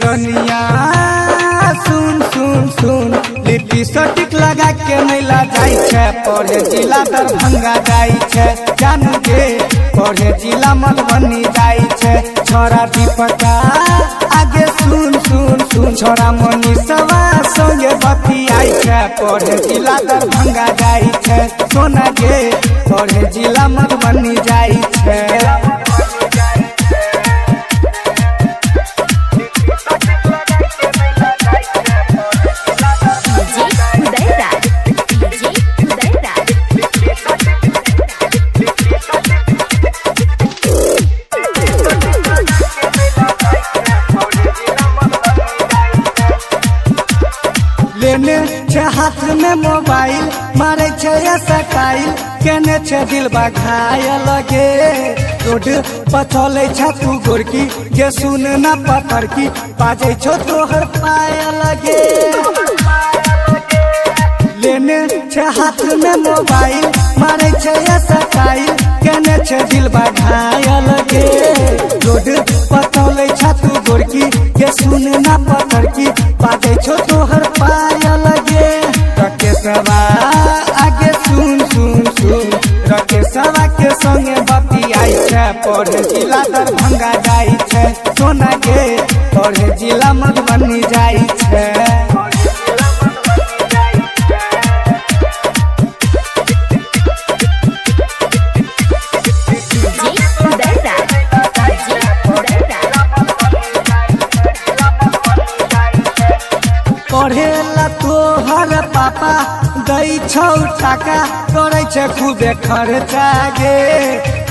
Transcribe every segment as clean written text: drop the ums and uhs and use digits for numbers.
रनिया सुन सुन सुन लिट्टी सटिक लगा के मेला जाई छे पढ़े जिला दरभंगा जाई छे जानू के पढ़े जिला मधुबनी जाई छे छोरा दीपका आगे सुन सुन सुन छोरा मनीषवा संगे बतियाई छे पढ़े जिला दरभंगा जाई छे सोना के पढ़े जिला मधुबनी जाई छे। लेने छे हाथ में मोबाइल मारे छे स्टाइल केने छे दिल घायल गे रोड पछले छे तू गोरकी जे सुन ना पत्थर की बाजे छो तोहर पायल गे लेने छे हाथ में मोबाइल मारे छे स्टाइल केने छे दिल घायल गे रोड पछले छे तू गोरकी जे सुन ना पत्थर की बाजे छो तोहर पायल गे रकेशवा आगे सुन सुन सुन रकेशवा के संगे बतियाई छे पढ़े जिला दरभंगा जाई छे सोना के पढ़े जिला मधुबनी जाई छे। पढ़ेला तोहर पापा दै छौ टाका करे छे खूबे खर्चा गे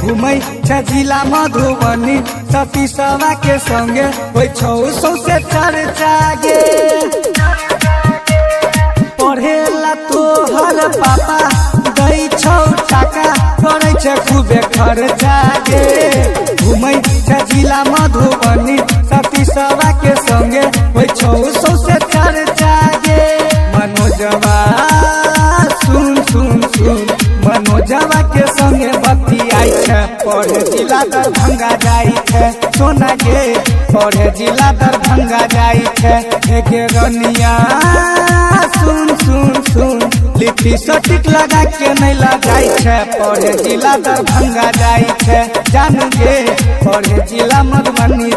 घूमै छे जिला मधुबनी सतीशवा के संगे होइ छौ सौसे चर्चा गे पढ़ेला तोहर पापा दै छौ टाका करे छे खूबे खर्चा गे घूमै छे जिला मधुबनी सतीशवा के संगे होइ छौ सौसे चर्चा गे मनोजवा सुन सुन सुन मनोजवा के संगे बतियाई छे पढ़े जिला दरभंगा जाई छे सोना गे पढ़े जिला दरभंगा जाई छे गे रनिया सुन सुन सुन लिट्टी सटिक लगा के मेला जाई छे पढ़े जिला दरभंगा जाई छे जानू गे पढ़े जिला मधुबनी